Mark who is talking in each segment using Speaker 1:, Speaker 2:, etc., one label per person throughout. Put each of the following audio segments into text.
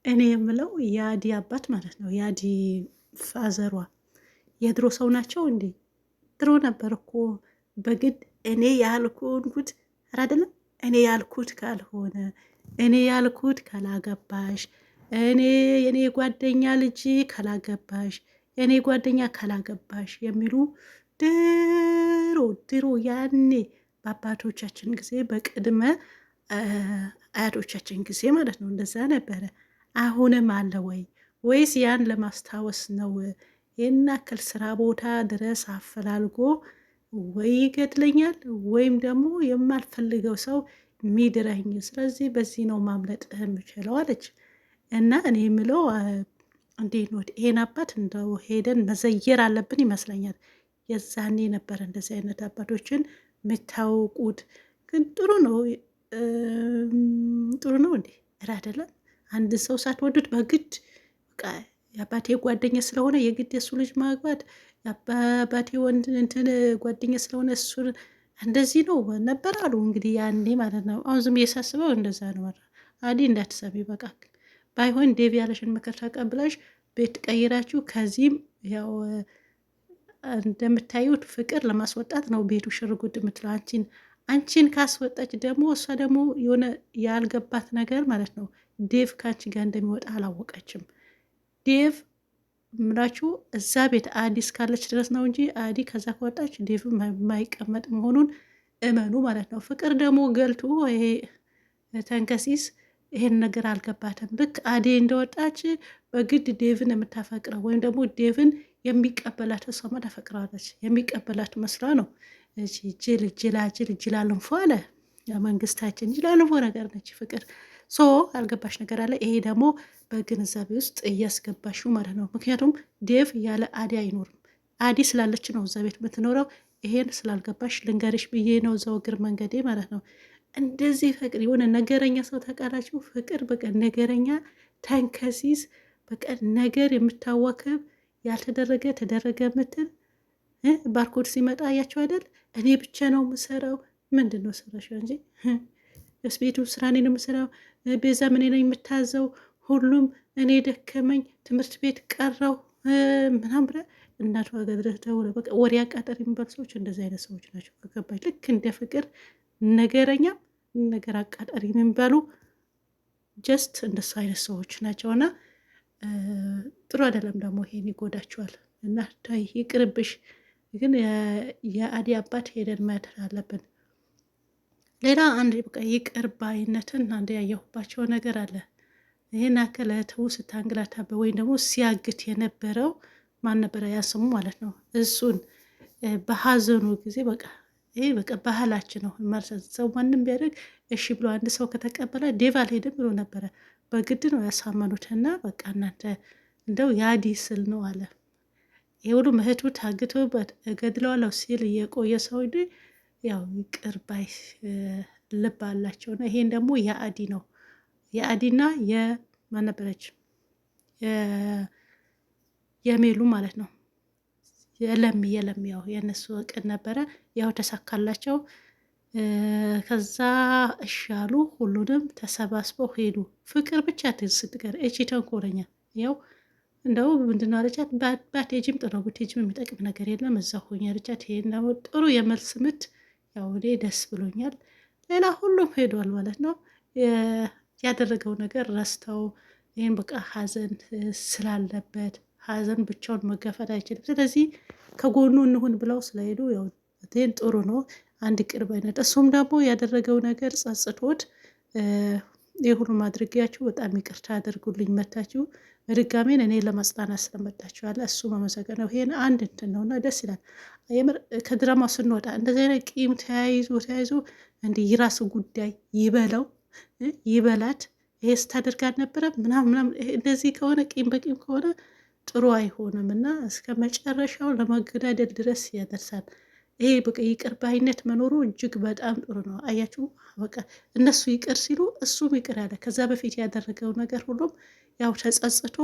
Speaker 1: እኔ የምለው የአዲ አባት ማለት ነው። የአዲ ፋዘሯ የድሮ ሰው ናቸው እንዴ? ድሮ ነበር እኮ በግድ እኔ ያልኩት አይደለም። እኔ ያልኩት ካልሆነ እኔ ያልኩት ካላገባሽ እኔ የኔ ጓደኛ ልጅ ካላገባሽ የኔ ጓደኛ ካላገባሽ የሚሉ ድሮ ድሮ ያኔ በአባቶቻችን ጊዜ በቅድመ አያቶቻችን ጊዜ ማለት ነው። እንደዛ ነበረ። አሁንም አለ ወይ ወይስ ያን ለማስታወስ ነው? ይህን ያክል ስራ ቦታ ድረስ አፈላልጎ ወይ ይገድለኛል ወይም ደግሞ የማልፈልገው ሰው ሚድረኝ። ስለዚህ በዚህ ነው ማምለጥ የምችለው አለች። እና እኔ የምለው እንዴት ነው ይሄን አባት እንደው ሄደን መዘየር አለብን ይመስለኛል። የዛኔ ነበር እንደዚህ አይነት አባቶችን የምታውቁት። ግን ጥሩ ነው ጥሩ ነው እንዴ? እረ አይደለም። አንድ ሰው ሳትወዱት በግድ በቃ የአባቴ ጓደኛ ስለሆነ የግድ የሱ ልጅ ማግባት የአባቴ ወንድ እንትን ጓደኛ ስለሆነ እሱን እንደዚህ ነው ነበር አሉ እንግዲህ ያኔ ማለት ነው። አሁን ዝም እየሳስበው እንደዛ ነው። አዲ እንዳትሰሚ በቃ ባይሆን ዴቪ ያለሽን ምክር ተቀብለሽ ቤት ቀይራችሁ ከዚህም ያው እንደምታዩት ፍቅር ለማስወጣት ነው ቤቱ ሽርጉድ የምትለው አንቺን ካስወጣች ደግሞ እሷ ደግሞ የሆነ ያልገባት ነገር ማለት ነው ዴቭ ከአንቺ ጋር እንደሚወጣ አላወቀችም። ዴቭ ምላችሁ እዛ ቤት አዲ እስካለች ድረስ ነው እንጂ አዲ ከዛ ከወጣች ዴቭ የማይቀመጥ መሆኑን እመኑ ማለት ነው። ፍቅር ደግሞ ገልቱ ይሄ ተንከሲስ ይሄን ነገር አልገባትም። ልክ አዴ እንደወጣች በግድ ዴቭን የምታፈቅረው ወይም ደግሞ ዴቭን የሚቀበላት እሷ ተፈቅራለች የሚቀበላት መስላ ነው። ጅላልንፎ አለ መንግስታችን ጅላልንፎ ነገር ነች ፍቅር። ሶ አልገባሽ ነገር አለ። ይሄ ደግሞ በግንዛቤ ውስጥ እያስገባሽው ማለት ነው። ምክንያቱም ዴቭ ያለ አዲ አይኖርም። አዲ ስላለች ነው እዛ ቤት የምትኖረው። ይሄን ስላልገባሽ ልንገርሽ ብዬ ነው እዛው እግር መንገዴ ማለት ነው። እንደዚህ ፍቅር የሆነ ነገረኛ ሰው ታውቃላችሁ? ፍቅር በቃ ነገረኛ ተንከሲስ በቃ ነገር የምታዋክብ ያልተደረገ ተደረገ ምትል ባርኮድ ሲመጣ አያቸው አይደል? እኔ ብቻ ነው የምሰራው። ምንድን ነው ስራሽ እንጂ ቤቱ ስራ እኔ ነው የምሰራው። ቤዛ ምን ነው የምታዘው? ሁሉም እኔ ደከመኝ ትምህርት ቤት ቀረው ምናምን ብለህ እናቷ ገድረህ ደውለ በቃ ወሬ አቃጠር የሚባሉ ሰዎች እንደዚህ አይነት ሰዎች ናቸው። ከገባች ልክ እንደ ፍቅር ነገረኛ ነገር አቃጠሪ የሚባሉ ጀስት እንደሱ አይነት ሰዎች ናቸውና ጥሩ አይደለም። ደግሞ ይሄን ይጎዳቸዋል። እና ታይ ይቅርብሽ። ግን የአዲ አባት ሄደን ማየት አለብን። ሌላ አንድ በቃ ይቅር ባይነትን አንድ ያየሁባቸው ነገር አለ። ይህን ያክል እህትው ስታንግላታበ ወይም ደግሞ ሲያግት የነበረው ማን ነበረ? ያስሙ ማለት ነው። እሱን በሀዘኑ ጊዜ በቃ ይሄ በቃ ባህላችን ነው መርሰት። ሰው ማንም ቢያደርግ እሺ ብሎ አንድ ሰው ከተቀበለ ዴቭ አልሄድም ብሎ ነበረ። በግድ ነው ያሳመኑትና በቃ እናንተ እንደው ያዲ ስል ነው አለ። ይሄ ሁሉ እህቱ ታግቶበት እገድለዋለሁ ሲል የቆየ ሰው ያው ይቅር ባይ ልብ አላቸው ነው። ይሄን ደግሞ የአዲ ነው የአዲና የማን ነበረች የሜሉ ማለት ነው የለሚ ያው የነሱ እቅድ ነበረ። ያው ተሳካላቸው። ከዛ እሻሉ ሁሉንም ተሰባስበው ሄዱ። ፍቅር ብቻ ስትቀር እቺ ተንኮለኛ ያው እንደው ምንድነው አለቻት፣ ባትሄጂም ጥሩ ብትሄጂም የሚጠቅም ነገር የለም እዛ ሆኛ አለቻት። ይሄን ደግሞ ጥሩ የመልስ ምት ያው እኔ ደስ ብሎኛል። ሌላ ሁሉም ሄዷል ማለት ነው። ያደረገው ነገር ረስተው ይህን በቃ ሀዘን ስላለበት ሀዘን ብቻውን መጋፈጥ አይችልም። ስለዚህ ከጎኑ እንሁን ብለው ስለሄዱ ያው ጥሩ ነው። አንድ ቅርብ አይነት እሱም ደግሞ ያደረገው ነገር ጸጽቶት የሁሉ ማድረጊያችሁ በጣም ይቅርታ አድርጉልኝ መታችሁ በድጋሜን እኔ ለማጽናናት ስለመጣችሁ ያለ እሱ መመሰገነው። ይሄን አንድ እንትን ነውና ደስ ይላል። የምር ከድራማ ስንወጣ እንደዚህ አይነት ቂም ተያይዞ እንዲህ የራሱ ጉዳይ ይበለው ይበላት ይሄ ስታደርግ አልነበረም ምናምን እንደዚህ ከሆነ ቂም በቂም ከሆነ ጥሩ አይሆንም እና እስከ መጨረሻው ለመገዳደል ድረስ ያደርሳል። ይሄ በቃ ይቅር ባይነት መኖሩ እጅግ በጣም ጥሩ ነው። አያችሁ በቃ እነሱ ይቅር ሲሉ እሱም ይቅር ያለ ከዛ በፊት ያደረገው ነገር ሁሉም ያው ተጸጽቶ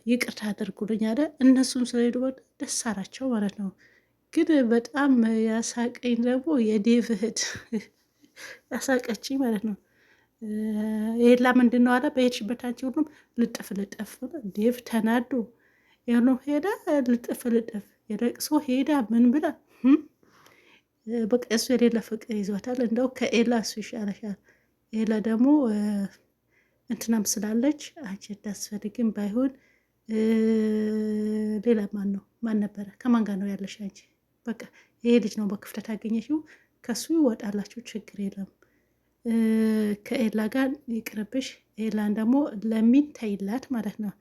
Speaker 1: ይቅርታ አድርጉልኝ አለ። እነሱም ስለሄዱ ደስ አላቸው ማለት ነው። ግን በጣም ያሳቀኝ ደግሞ የዴቭ እህት ያሳቀችኝ ማለት ነው። ኤላ ምንድን ነው አለ በሄድሽበት አንቺ ሁሉም ልጥፍ ልጥፍ። ዴቭ ተናዶ የሆነ ሄዳ ልጥፍ ልጥፍ የለቅሶ ሄዳ ምን ብላ በቃ እሱ የሌለ ፍቅር ይዟታል። እንደው ከኤላ እሱ ይሻለሻል። ኤላ ደግሞ እንትናም ስላለች አንቺ እንዳስፈልግም ባይሆን ሌላ ማን ነበረ? ከማን ጋር ነው ያለሽ አንቺ? በቃ ይሄ ልጅ ነው በክፍተት አገኘሽው፣ ከሱ ይወጣላችሁ፣ ችግር የለም። ከኤላ ጋር ይቅርብሽ። ኤላን ደግሞ ለሚን ተይላት ማለት ነው።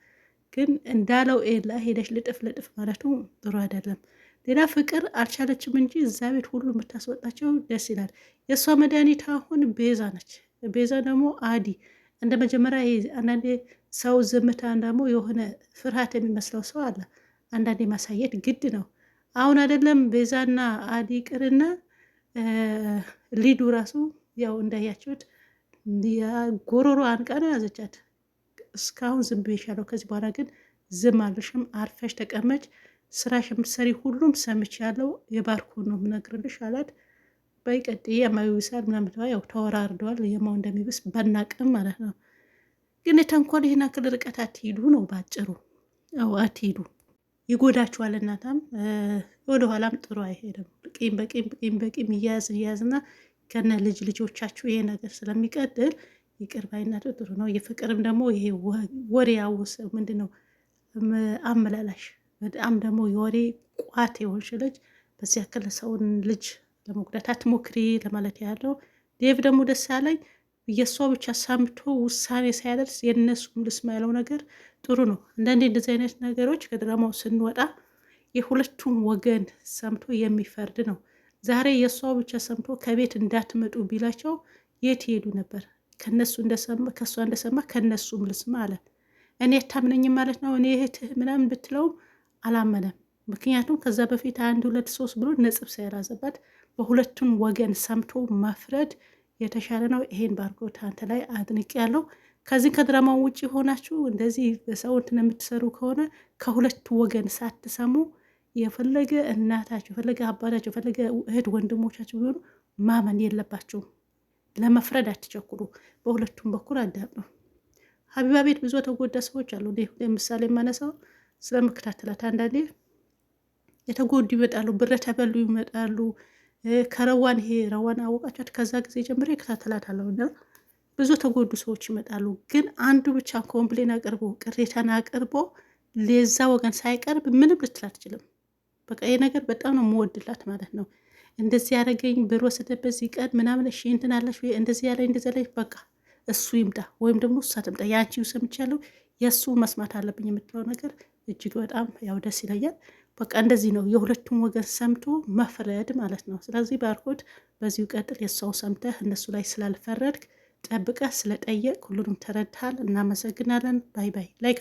Speaker 1: ግን እንዳለው ኤላ ሄደሽ ልጥፍ ልጥፍ ማለቱ ጥሩ አይደለም። ሌላ ፍቅር አልቻለችም እንጂ እዛ ቤት ሁሉ የምታስወጣቸው ደስ ይላል። የእሷ መድኃኒት አሁን ቤዛ ነች። ቤዛ ደግሞ አዲ እንደ መጀመሪያ አንዳንዴ ሰው ዝምታን ደግሞ የሆነ ፍርሃት የሚመስለው ሰው አለ። አንዳንዴ ማሳየት ግድ ነው። አሁን አይደለም ቤዛና አዲ ቅርና ሊዱ ራሱ ያው እንዳያችሁት ጎሮሮ አንቃ ነው ያዘቻት። እስካሁን ዝም ብዬሻለሁ፣ ከዚህ በኋላ ግን ዝም አልሽም፣ አርፈሽ ተቀመጭ፣ ስራሽ የምትሰሪ ሁሉም ሰምቻለሁ፣ የባርኮን ነው የምነግርልሽ አላት። በይቀጥ የማዩ ይሳል ምናምን ያው ተወራርደዋል። የማው እንደሚብስ በናቅም ማለት ነው። ግን የተንኮል ይህን አክል ርቀት አትሂዱ ነው ባጭሩ። አዎ አትሂዱ፣ ይጎዳችኋል። እናታም ወደኋላም ጥሩ አይሄድም። ቂም በቂም እያያዝና ከነ ልጆቻችሁ ይሄ ነገር ስለሚቀጥል ይቅር ባይነቱ ጥሩ ነው። የፍቅርም ደግሞ ይሄ ወሬ ያውስ ምንድነው አመላላሽ በጣም ደግሞ የወሬ ቋት የሆንሽ ልጅ በዚህ ያክል ሰውን ልጅ ለመጉዳት አትሞክሪ ለማለት ያለው። ዴቭ ደግሞ ደስ ያለኝ የእሷ ብቻ ሰምቶ ውሳኔ ሳያደርስ የእነሱም ልስማ ያለው ነገር ጥሩ ነው። አንዳንዴ እንደዚህ አይነት ነገሮች ከድራማው ስንወጣ የሁለቱም ወገን ሰምቶ የሚፈርድ ነው። ዛሬ የእሷ ብቻ ሰምቶ ከቤት እንዳትመጡ ቢላቸው የት ይሄዱ ነበር? ከእሷ እንደሰማ ከእነሱም ልስማ አለ። እኔ አታምነኝም ማለት ነው። እኔ እህትህ ምናምን ብትለውም አላመነም። ምክንያቱም ከዛ በፊት 1 2 3 ብሎ ነጥብ ሳይራዘባት በሁለቱን ወገን ሰምቶ መፍረድ የተሻለ ነው። ይሄን ባርኮት አንተ ላይ አድንቅ ያለው። ከዚህ ከድራማው ውጭ ሆናችሁ እንደዚህ በሰው እንትን የምትሰሩ ከሆነ ከሁለቱ ወገን ሳትሰሙ የፈለገ እናታችሁ የፈለገ አባታችሁ የፈለገ እህት ወንድሞቻችሁ ቢሆኑ ማመን የለባችሁም። ለመፍረድ አትቸኩሩ። በሁለቱም በኩል አዳምጡ። ሀቢባ ቤት ብዙ የተጎዳ ሰዎች አሉ። ለምሳሌ የማነሳው ስለምከታተላት አንዳንዴ የተጎዱ ይመጣሉ፣ ብር ተበሉ ይመጣሉ። ከረዋን ይሄ ረዋን አወቃቸት ከዛ ጊዜ ጀምሬ እከታተላታለሁ እና ብዙ ተጎዱ ሰዎች ይመጣሉ። ግን አንዱ ብቻ ኮምፕሌን አቅርቦ ቅሬታን አቅርቦ ለዛ ወገን ሳይቀርብ ምንም ልትል አትችልም። በቃ ይሄ ነገር በጣም ነው የምወድላት ማለት ነው። እንደዚህ ያደረገኝ ብር ወሰደበት ቀን ምናምን እሺ እንትን አለሽ ወይ እንደዚህ ያለኝ እንደዚህ ላይ በቃ እሱ ይምጣ ወይም ደግሞ እሷ ትምጣ፣ ያንቺው ሰምቻለሁ የእሱ መስማት አለብኝ የምትለው ነገር እጅግ በጣም ያው ደስ ይለኛል። በቃ እንደዚህ ነው የሁለቱም ወገን ሰምቶ መፍረድ ማለት ነው። ስለዚህ ባርኮት በዚሁ ቀጥል። የሰው ሰምተህ እነሱ ላይ ስላልፈረድክ ጠብቀህ ስለጠየቅ ሁሉንም ተረድሃል። እናመሰግናለን። ባይ ባይ። ላይክ